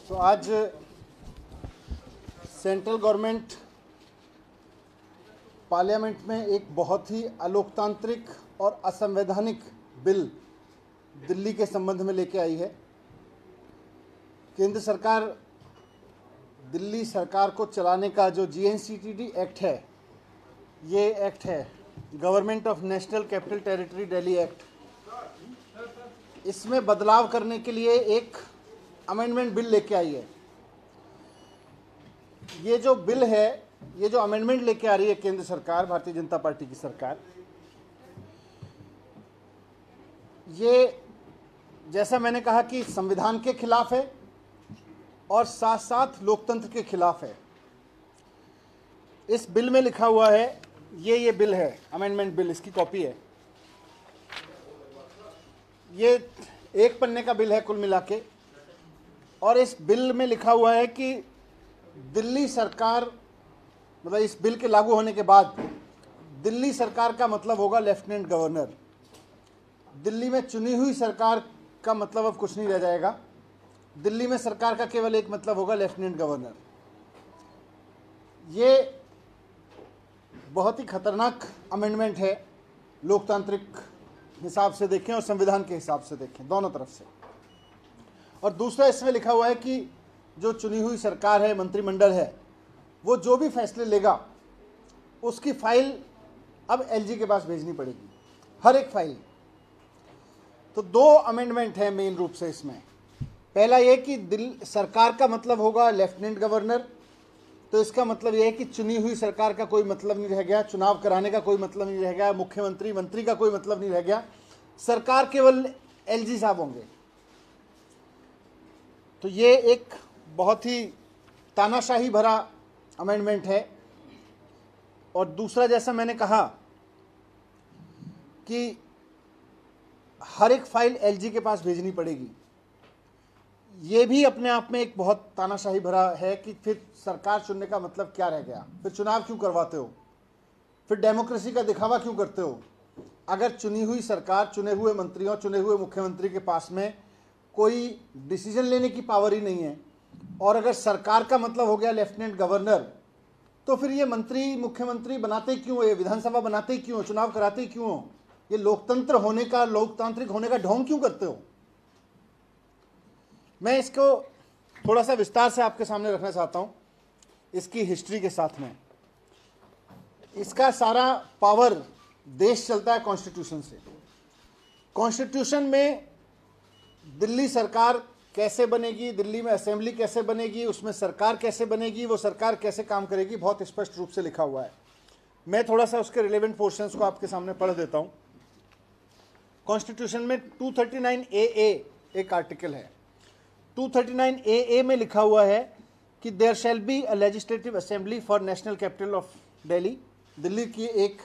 तो आज central government parliament में एक बहुत ही अलोकतांत्रिक और असंवैधानिक बिल दिल्ली के संबंध में लेके आई है। केंद्र सरकार दिल्ली सरकार को चलाने का जो GNCTD एक्ट है, ये एक्ट है government of national capital territory Delhi act. इसमें बदलाव करने के लिए एक अमेंडमेंट बिल लेके आई है। ये जो बिल है, ये जो अमेंडमेंट लेके आ रही है केंद्र सरकार, भारतीय जनता पार्टी की सरकार, ये जैसा मैंने कहा कि संविधान के खिलाफ है और साथ साथ लोकतंत्र के खिलाफ है। इस बिल में लिखा हुआ है, ये बिल है, अमेंडमेंट बिल, इसकी कॉपी है। ये एक पन्ने का बिल है कुल मिला के, और इस बिल में लिखा हुआ है कि दिल्ली सरकार, मतलब इस बिल के लागू होने के बाद दिल्ली सरकार का मतलब होगा लेफ्टिनेंट गवर्नर। दिल्ली में चुनी हुई सरकार का मतलब अब कुछ नहीं रह जाएगा। दिल्ली में सरकार का केवल एक मतलब होगा, लेफ्टिनेंट गवर्नर। ये बहुत ही खतरनाक अमेंडमेंट है, लोकतांत्रिक हिसाब से देखें और संविधान के हिसाब से देखें, दोनों तरफ से। और दूसरा, इसमें लिखा हुआ है कि जो चुनी हुई सरकार है, मंत्रिमंडल है, वो जो भी फैसले लेगा उसकी फाइल अब LG के पास भेजनी पड़ेगी, हर एक फाइल। तो दो अमेंडमेंट है मेन रूप से इसमें। पहला ये कि सरकार का मतलब होगा लेफ्टिनेंट गवर्नर, तो इसका मतलब यह है कि चुनी हुई सरकार का कोई मतलब नहीं रह गया, चुनाव कराने का कोई मतलब नहीं रह गया, मुख्यमंत्री मंत्री का कोई मतलब नहीं रह गया, सरकार केवल LG साहब होंगे। तो ये एक बहुत ही तानाशाही भरा अमेंडमेंट है। और दूसरा, जैसा मैंने कहा कि हर एक फाइल LG के पास भेजनी पड़ेगी, ये भी अपने आप में एक बहुत तानाशाही भरा है कि फिर सरकार चुनने का मतलब क्या रह गया, फिर चुनाव क्यों करवाते हो, फिर डेमोक्रेसी का दिखावा क्यों करते हो। अगर चुनी हुई सरकार, चुने हुए मंत्रियों, चुने हुए मुख्यमंत्री के पास में कोई डिसीजन लेने की पावर ही नहीं है, और अगर सरकार का मतलब हो गया लेफ्टिनेंट गवर्नर, तो फिर ये मंत्री मुख्यमंत्री बनाते क्यों, ये विधानसभा बनाते क्यों, चुनाव कराते क्यों, ये लोकतंत्र होने का, लोकतांत्रिक होने का ढोंग क्यों करते हो। मैं इसको थोड़ा सा विस्तार से आपके सामने रखना चाहता हूं, इसकी हिस्ट्री के साथ में। इसका सारा पावर देश चलता है कॉन्स्टिट्यूशन से। कॉन्स्टिट्यूशन में दिल्ली सरकार कैसे बनेगी, दिल्ली में असेंबली कैसे बनेगी, उसमें सरकार कैसे बनेगी, वो सरकार कैसे काम करेगी, बहुत स्पष्ट रूप से लिखा हुआ है। मैं थोड़ा सा उसके रिलेवेंट पोर्शंस को आपके सामने पढ़ देता हूं। कॉन्स्टिट्यूशन में 239AA एक आर्टिकल है। 239AA में लिखा हुआ है कि there shall be a legislative assembly for national capital of Delhi. Delhi की एक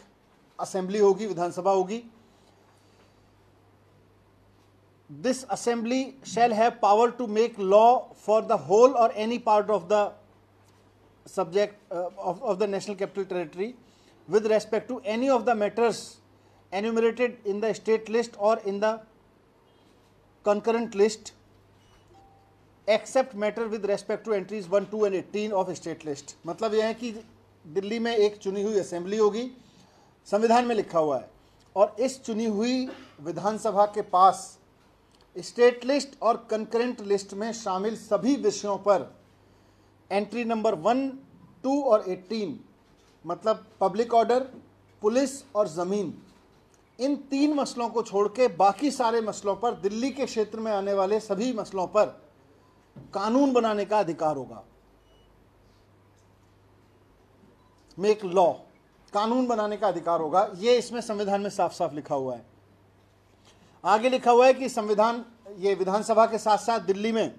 असेंबली होगी, विधानसभा होगी। This assembly shall have power to make law for the whole और any part of the subject of the national capital territory with respect to any of the matters enumerated in the state list or in the concurrent list, except matter with respect to entries 1, 2 and 18 of state list। मतलब यह है कि दिल्ली में एक चुनी हुई assembly होगी, संविधान में लिखा हुआ है, और इस चुनी हुई विधानसभा के पास स्टेट लिस्ट और कंकरेंट लिस्ट में शामिल सभी विषयों पर एंट्री नंबर 1, 2 और 18, मतलब पब्लिक ऑर्डर, पुलिस और ज़मीन, इन 3 मसलों को छोड़ के बाकी सारे मसलों पर, दिल्ली के क्षेत्र में आने वाले सभी मसलों पर कानून बनाने का अधिकार होगा। मेक लॉ, कानून बनाने का अधिकार होगा। ये इसमें संविधान में साफ साफ लिखा हुआ है। आगे लिखा हुआ है कि संविधान, ये विधानसभा के साथ साथ दिल्ली में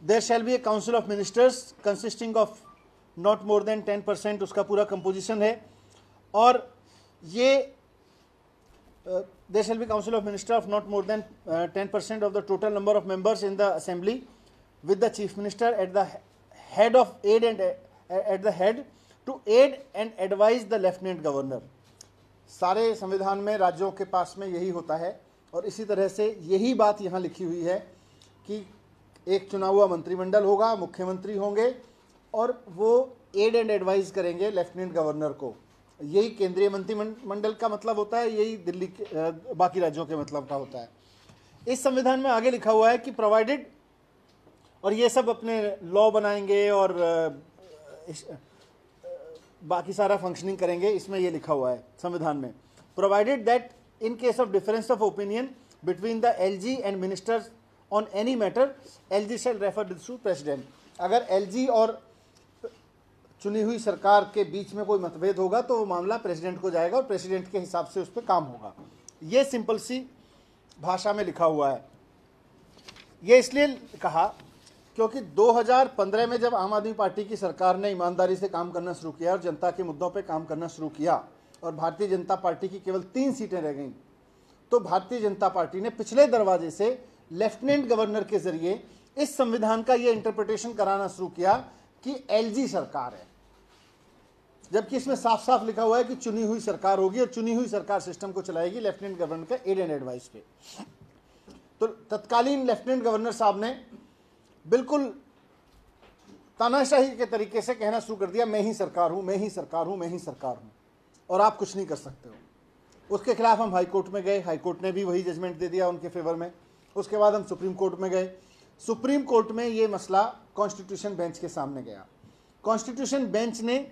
there shall be a council of ministers consisting of not more than 10%, उसका पूरा कंपोजिशन है। और ये there shall be council of minister of not more than 10% of the total number of members in the assembly with the chief minister at the head of aid and at the head to aid and advise the lieutenant governor। सारे संविधान में राज्यों के पास में यही होता है, और इसी तरह से यही बात यहाँ लिखी हुई है कि एक चुना हुआ मंत्रिमंडल होगा, मुख्यमंत्री होंगे और वो एड एंड एडवाइस करेंगे लेफ्टिनेंट गवर्नर को। यही केंद्रीय मंत्रिमंडल का मतलब होता है, यही दिल्ली के बाकी राज्यों के मतलब का होता है। इस संविधान में आगे लिखा हुआ है कि प्रोवाइडेड, और ये सब अपने लॉ बनाएंगे और बाकी सारा फंक्शनिंग करेंगे, इसमें ये लिखा हुआ है संविधान में, provided that in case of difference of opinion between the LG and ministers on any matter, LG shall refer this to president. अगर एलजी और चुनी हुई सरकार के बीच में कोई मतभेद होगा तो वो मामला प्रेसिडेंट को जाएगा और प्रेसिडेंट के हिसाब से उस पर काम होगा। ये सिंपल सी भाषा में लिखा हुआ है। ये इसलिए कहा क्योंकि 2015 में जब आम आदमी पार्टी की सरकार ने ईमानदारी से काम करना शुरू किया और जनता के मुद्दों पे काम करना शुरू किया और भारतीय जनता पार्टी की केवल 3 सीटें रह गईं, तो भारतीय जनता पार्टी ने पिछले दरवाजे से लेफ्टिनेंट गवर्नर के जरिए इस संविधान का ये इंटरप्रिटेशन कराना शुरू किया कि एलजी सरकार है, जबकि इसमें साफ साफ लिखा हुआ है कि चुनी हुई सरकार होगी और चुनी हुई सरकार सिस्टम को चलाएगी लेफ्टिनेंट गवर्नर का एड एंड एडवाइस पे। तो तत्कालीन लेफ्टिनेंट गवर्नर साहब ने बिल्कुल तानाशाही के तरीके से कहना शुरू कर दिया, मैं ही सरकार हूं, मैं ही सरकार हूं, मैं ही सरकार हूं और आप कुछ नहीं कर सकते हो। उसके खिलाफ हम हाई कोर्ट में गए, हाई कोर्ट ने भी वही जजमेंट दे दिया उनके फेवर में। उसके बाद हम सुप्रीम कोर्ट में गए, सुप्रीम कोर्ट में ये मसला कॉन्स्टिट्यूशन बेंच के सामने गया। कॉन्स्टिट्यूशन बेंच ने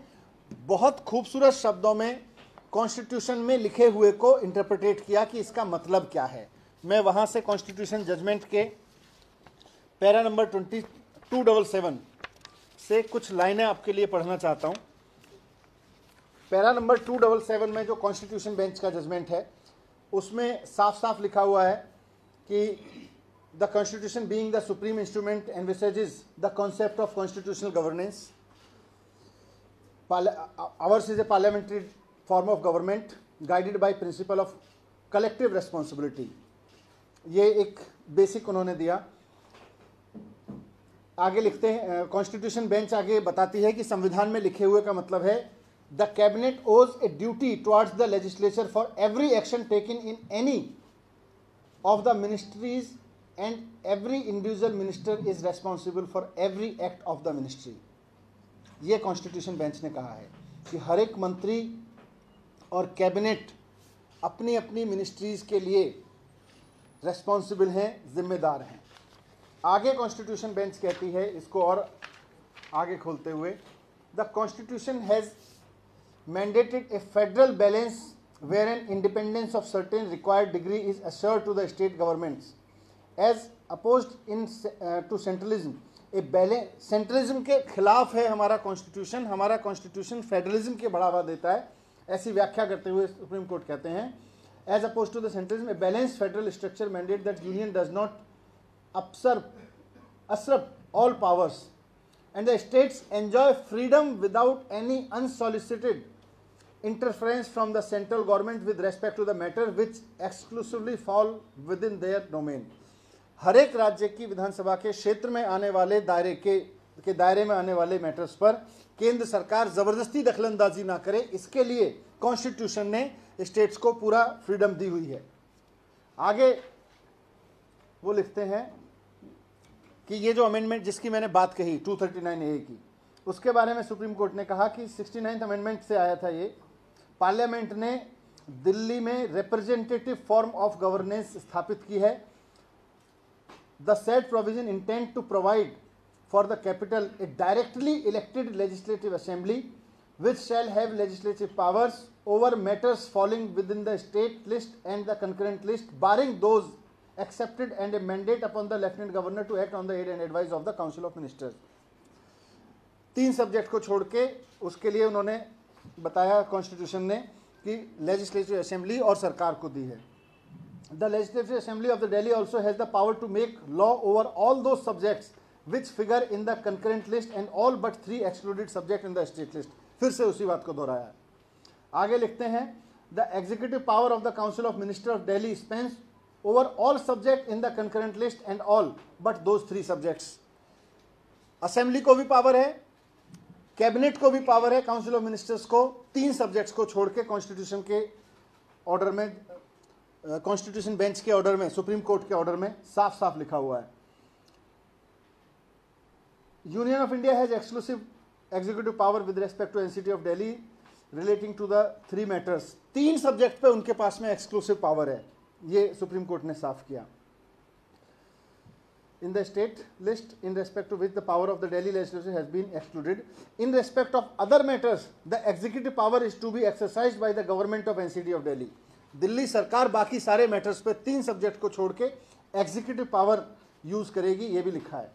बहुत खूबसूरत शब्दों में कॉन्स्टिट्यूशन में लिखे हुए को इंटरप्रेटेट किया कि इसका मतलब क्या है। मैं वहां से कॉन्स्टिट्यूशन जजमेंट के पैरा नंबर 2277 से कुछ लाइनें आपके लिए पढ़ना चाहता हूं। पैरा नंबर 277 में जो कॉन्स्टिट्यूशन बेंच का जजमेंट है उसमें साफ साफ लिखा हुआ है कि the constitution being the supreme instrument envisages the concept of constitutional governance. Ours is a parliamentary form of government guided by principle of collective responsibility. ये एक बेसिक उन्होंने दिया। आगे लिखते हैं, कॉन्स्टिट्यूशन बेंच आगे बताती है कि संविधान में लिखे हुए का मतलब है द कैबिनेट ओज a duty towards the legislature for every action taken in any of the ministries and every individual minister is responsible for every act of the ministry. ये कॉन्स्टिट्यूशन बेंच ने कहा है कि हर एक मंत्री और कैबिनेट अपनी अपनी मिनिस्ट्रीज के लिए रेस्पॉन्सिबल हैं, जिम्मेदार हैं। आगे कॉन्स्टिट्यूशन बेंच कहती है, इसको और आगे खोलते हुए, the constitution has mandated a federal balance where an independence of certain required degree is assured to the state governments as opposed in to centralism. A balance, centralism के खिलाफ है हमारा कॉन्स्टिट्यूशन। हमारा कॉन्स्टिट्यूशन फेडरलिज्म के बढ़ावा देता है, ऐसी व्याख्या करते हुए सुप्रीम कोर्ट कहते हैं as oppose to the centralism a balance federal structure mandate that union does not usurp all powers and the states enjoy freedom without any unsolicited interference from the central government with respect to the matter which exclusively fall within their domain. हर एक राज्य की विधानसभा के क्षेत्र में आने वाले दायरे में आने वाले मैटर्स पर केंद्र सरकार जबरदस्ती दखलंदाजी ना करे, इसके लिए कॉन्स्टिट्यूशन ने स्टेट्स को पूरा फ्रीडम दी हुई है। आगे वो लिखते हैं कि ये जो अमेंडमेंट जिसकी मैंने बात कही 239A की, उसके बारे में सुप्रीम कोर्ट ने कहा कि 69th अमेंडमेंट से आया था ये। पार्लियामेंट ने दिल्ली में रिप्रेजेंटेटिव फॉर्म ऑफ गवर्नेंस स्थापित की है। The said provision intend to provide for the capital a directly elected legislative assembly which shall have legislative powers over matters falling within the state list and the concurrent list barring those accepted and a mandate upon the lieutenant governor to act on the aid and advice of the council of ministers. 3 subject को छोड़ के उसके लिए उन्होंने बताया constitution ने कि legislative assembly और सरकार को दी है। The legislative assembly of the Delhi also has the power to make law over all those subjects which figure in the concurrent list and all but 3 excluded subject in the state list. फिर से उसी बात को दोहराया। आगे लिखते हैं, the executive power of the council of minister of Delhi spans over all subject in the concurrent list and all but those 3 subjects. Assembly को भी पावर है, कैबिनेट को भी पावर है, काउंसिल ऑफ मिनिस्टर्स को 3 सब्जेक्ट्स को छोड़ के कॉन्स्टिट्यूशन के ऑर्डर में, कॉन्स्टिट्यूशन बेंच के ऑर्डर में, सुप्रीम कोर्ट के ऑर्डर में साफ साफ लिखा हुआ है। Union of India has exclusive executive power with respect to NCT of Delhi relating to the 3 matters. 3 subject पे उनके पास में एक्सक्लूसिव पावर है, ये सुप्रीम कोर्ट ने साफ किया. In the state list in respect to which the power of the Delhi legislature has been excluded. In respect of other matters, the executive power is to be exercised by the government of NCT of Delhi. Delhi सरकार बाकी सारे matters पे 3 subject को छोड़ के executive power use करेगी, ये भी लिखा है.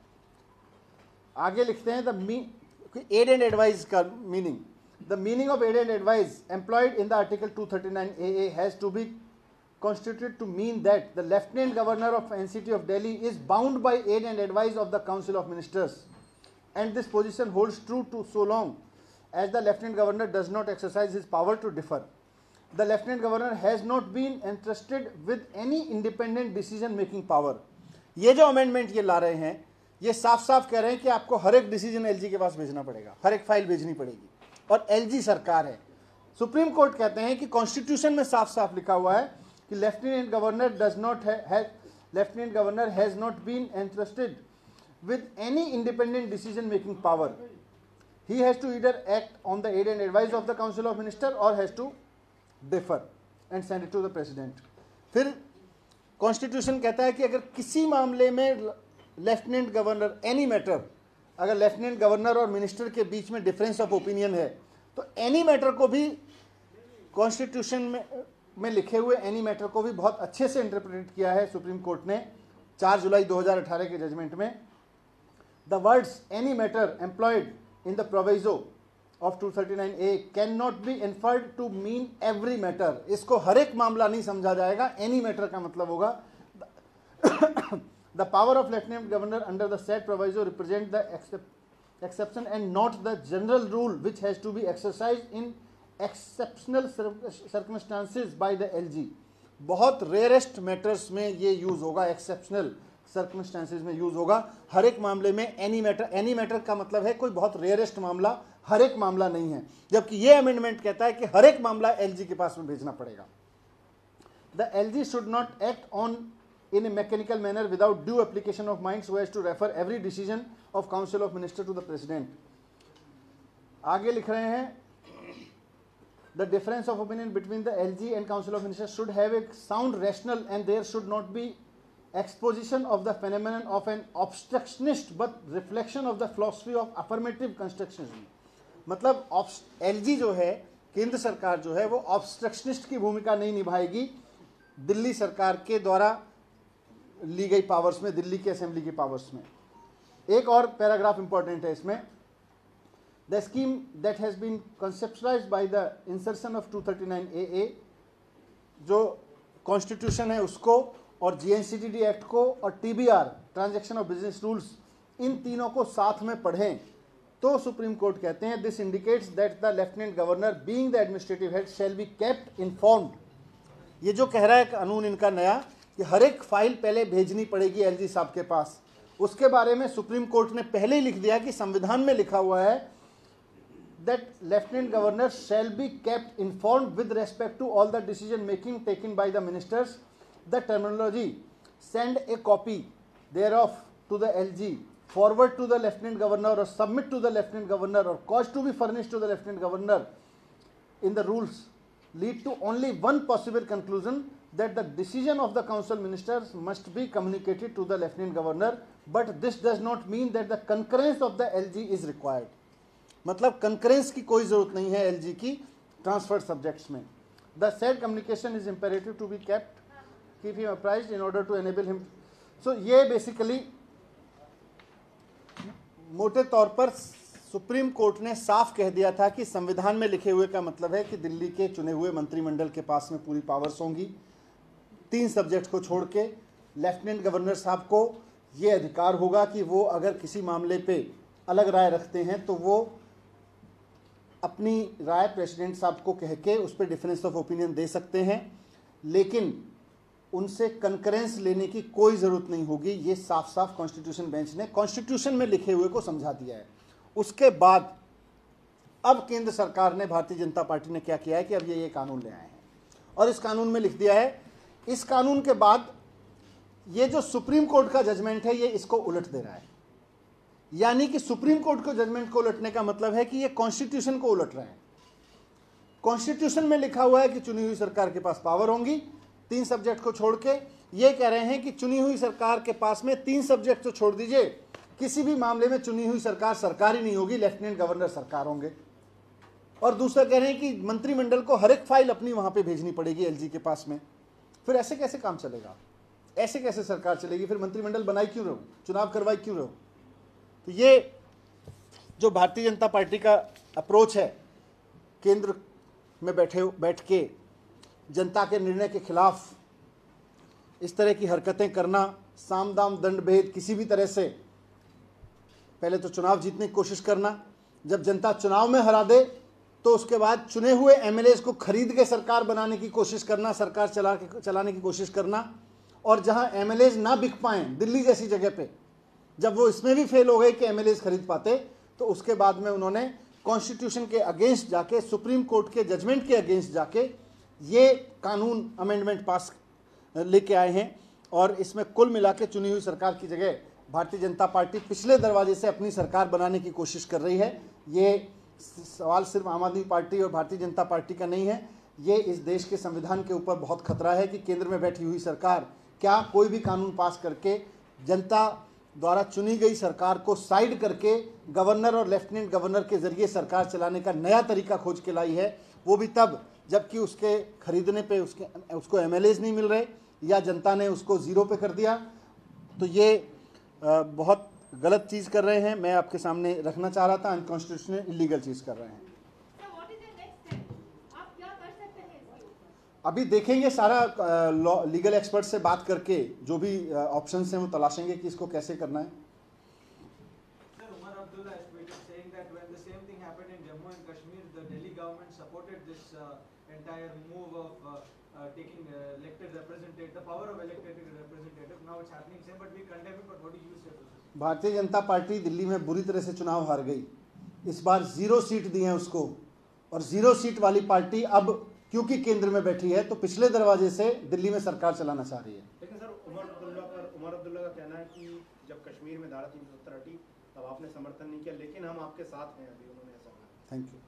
आगे लिखते हैं द एड एंड एडवाइस का meaning. The meaning of aid and advice employed in the article 239 AA has to be constituted to mean that the Lieutenant Governor of NCT of Delhi is bound by aid and advice of the Council of Ministers, and this position holds true to so long as the Lieutenant Governor does not exercise his power to differ. The Lieutenant Governor has not been entrusted with any independent decision making power. ये जो amendment ये ला रहे हैं, ये साफ साफ कह रहे हैं कि आपको हर एक डिसीजन एलजी के पास भेजना पड़ेगा, हर एक फाइल भेजनी पड़ेगी, और एलजी सरकार है. सुप्रीम कोर्ट कहते हैं कि कॉन्स्टिट्यूशन में साफ साफ लिखा हुआ है कि lieutenant governor has not been entrusted with any independent decision making power. He has to either act on the aid and advice of the council of minister और has to differ and send it to the president. फिर constitution कहता है कि अगर किसी मामले में lieutenant governor any matter, अगर लेफ्टिनेंट गवर्नर और मिनिस्टर के बीच में डिफरेंस ऑफ ओपिनियन है तो एनी मैटर को भी कॉन्स्टिट्यूशन में लिखे हुए एनी मैटर को भी बहुत अच्छे से इंटरप्रेट किया है सुप्रीम कोर्ट ने 4 जुलाई 2018 के जजमेंट में. The words any matter employed in the proviso of 239A can not be inferred to mean every matter. इसको हर एक मामला नहीं समझा जाएगा, एनी मैटर का मतलब होगा. The power of lieutenant governor under the set proviso represent the exception and not the general rule which has to be exercised in exceptional circumstances by the LG. बहुत रेयरेस्ट मैटर्स में ये use होगा, exceptional circumstances में use होगा. हर एक मामले में any matter का मतलब है कोई बहुत रेयरेस्ट मामला, हर एक मामला नहीं है. जबकि ये अमेंडमेंट कहता है कि हर एक मामला एलजी के पास में भेजना पड़ेगा. The LG should not act on in a mechanical manner without due application of mind so as to refer every decision of council of minister to the president. आगे लिख रहे हैं the difference of opinion between the LG and council of ministers should have a sound rational and there should not be exposition of the phenomenon of an obstructionist but reflection of the philosophy of affirmative constructionism. मतलब LG जो है, केंद्र सरकार जो है, वो ऑब्स्ट्रक्शनिस्ट की भूमिका नहीं निभाएगी दिल्ली सरकार के द्वारा ली गई पावर्स में, दिल्ली की असेंबली की पावर्स में. एक और पैराग्राफ इंपॉर्टेंट है इसमें. The scheme that has been conceptualised by the insertion of 239AA, जो कॉन्स्टिट्यूशन है उसको और जीएनसीटीडी एक्ट को और टीबीआर ट्रांजैक्शन ऑफ बिजनेस रूल्स, इन तीनों को साथ में पढ़ें तो सुप्रीम कोर्ट कहते हैं this indicates that the lieutenant governor being the administrative head shell be kept informed. ये जो कह रहा है कानून इनका नया कि हर एक फाइल पहले भेजनी पड़ेगी एलजी साहब के पास, उसके बारे में सुप्रीम कोर्ट ने पहले ही लिख दिया कि संविधान में लिखा हुआ है that lieutenant governor shall be kept informed with respect to all the decision making taken by the ministers. The terminology send a copy thereof to the LG, forward to the Lieutenant Governor or submit to the Lieutenant Governor or cause to be furnished to the Lieutenant Governor in the rules lead to only one possible conclusion, that the decision of the council ministers must be communicated to the Lieutenant Governor, but this does not mean that the concurrence of the LG is required. मतलब concurrence की कोई जरूरत नहीं है LG की transferred subjects में. The said communication is imperative to be keep him apprised in order to enable him. So ये basically मोटे तौर पर सुप्रीम कोर्ट ने साफ कह दिया था कि संविधान में लिखे हुए का मतलब है कि दिल्ली के चुने हुए मंत्रिमंडल के पास में पूरी पावर्स होंगी. 3 सब्जेक्ट को छोड़ के लेफ्टिनेंट गवर्नर साहब को ये अधिकार होगा कि वो अगर किसी मामले पे अलग राय रखते हैं तो वो अपनी राय प्रेसिडेंट साहब को कह के उस पर डिफरेंस ऑफ ओपिनियन दे सकते हैं, लेकिन उनसे कंकरेंस लेने की कोई ज़रूरत नहीं होगी. ये साफ साफ कॉन्स्टिट्यूशन बेंच ने कॉन्स्टिट्यूशन में लिखे हुए को समझा दिया है. उसके बाद अब केंद्र सरकार ने, भारतीय जनता पार्टी ने क्या किया है कि अब ये कानून ले आए हैं और इस कानून में लिख दिया है. इस कानून के बाद ये जो सुप्रीम कोर्ट का जजमेंट है ये इसको उलट दे रहा है. यानी कि सुप्रीम कोर्ट के जजमेंट को उलटने का मतलब है कि ये कॉन्स्टिट्यूशन को उलट रहे हैं। कॉन्स्टिट्यूशन में लिखा हुआ है कि चुनी हुई सरकार के पास पावर होंगी, 3 सब्जेक्ट को छोड़ के। ये कह रहे हैं कि चुनी हुई सरकार के पास में 3 सब्जेक्ट तो छोड़ दीजिए, किसी भी मामले में चुनी हुई सरकार सरकार ही नहीं होगी, लेफ्टिनेंट गवर्नर सरकार होंगे। और दूसरा कह रहे हैं कि मंत्रिमंडल को हर एक फाइल अपनी वहां पे भेजनी पड़ेगी एलजी के पास में। फिर ऐसे कैसे काम चलेगा, ऐसे कैसे सरकार चलेगी? फिर मंत्रिमंडल बनाई क्यों रहो, चुनाव करवाई क्यों रहो? तो ये जो भारतीय जनता पार्टी का अप्रोच है, केंद्र में बैठ के जनता के निर्णय के खिलाफ इस तरह की हरकतें करना, साम दाम दंड भेद किसी भी तरह से, पहले तो चुनाव जीतने की कोशिश करना, जब जनता चुनाव में हरा दे तो उसके बाद चुने हुए एमएलएज को खरीद के सरकार बनाने की कोशिश करना, सरकार चलाने की कोशिश करना। और जहां एमएलएज ना बिक पाएं, दिल्ली जैसी जगह पे, जब वो इसमें भी फेल हो गए कि एमएलएज खरीद पाते, तो उसके बाद में उन्होंने कॉन्स्टिट्यूशन के अगेंस्ट जाके, सुप्रीम कोर्ट के जजमेंट के अगेंस्ट जाके ये कानून अमेंडमेंट पास लेके आए हैं। और इसमें कुल मिला के चुनी हुई सरकार की जगह भारतीय जनता पार्टी पिछले दरवाजे से अपनी सरकार बनाने की कोशिश कर रही है। ये सवाल सिर्फ आम आदमी पार्टी और भारतीय जनता पार्टी का नहीं है, ये इस देश के संविधान के ऊपर बहुत खतरा है कि केंद्र में बैठी हुई सरकार क्या कोई भी कानून पास करके जनता द्वारा चुनी गई सरकार को साइड करके गवर्नर और लेफ्टिनेंट गवर्नर के जरिए सरकार चलाने का नया तरीका खोज के लाई है, वो भी तब जबकि उसके खरीदने पे उसको एमएलएज नहीं मिल रहे या जनता ने उसको जीरो पे कर दिया। तो ये बहुत गलत चीज़ कर रहे हैं। मैं आपके सामने रखना चाह रहा था, अनकॉन्स्टिट्यूशनल इलीगल चीज़ कर रहे हैं। अभी देखेंगे, सारा लीगल एक्सपर्ट से बात करके जो भी ऑप्शंस हैं वो तलाशेंगे कि इसको कैसे करना है। taking elected representative, the power of elected representative. Now it's happening same, but we condemn it. But what do you say to this? Bharatiya Janata party Delhi में बुरी तरह से चुनाव हार गई। इस बार 0 सीट दी है उसको, और 0 सीट वाली पार्टी अब क्योंकि केंद्र में बैठी है तो पिछले दरवाजे से दिल्ली में सरकार चलाना चाह रही है। लेकिन सर, उमर अब्दुल्ला का कहना है कि जब कश्मीर में धारा 370 हटी तब आपने समर्थन नहीं किया, लेकिन हम आपके साथ हैं अभी, उन्होंने ऐसा कहा। Thank you.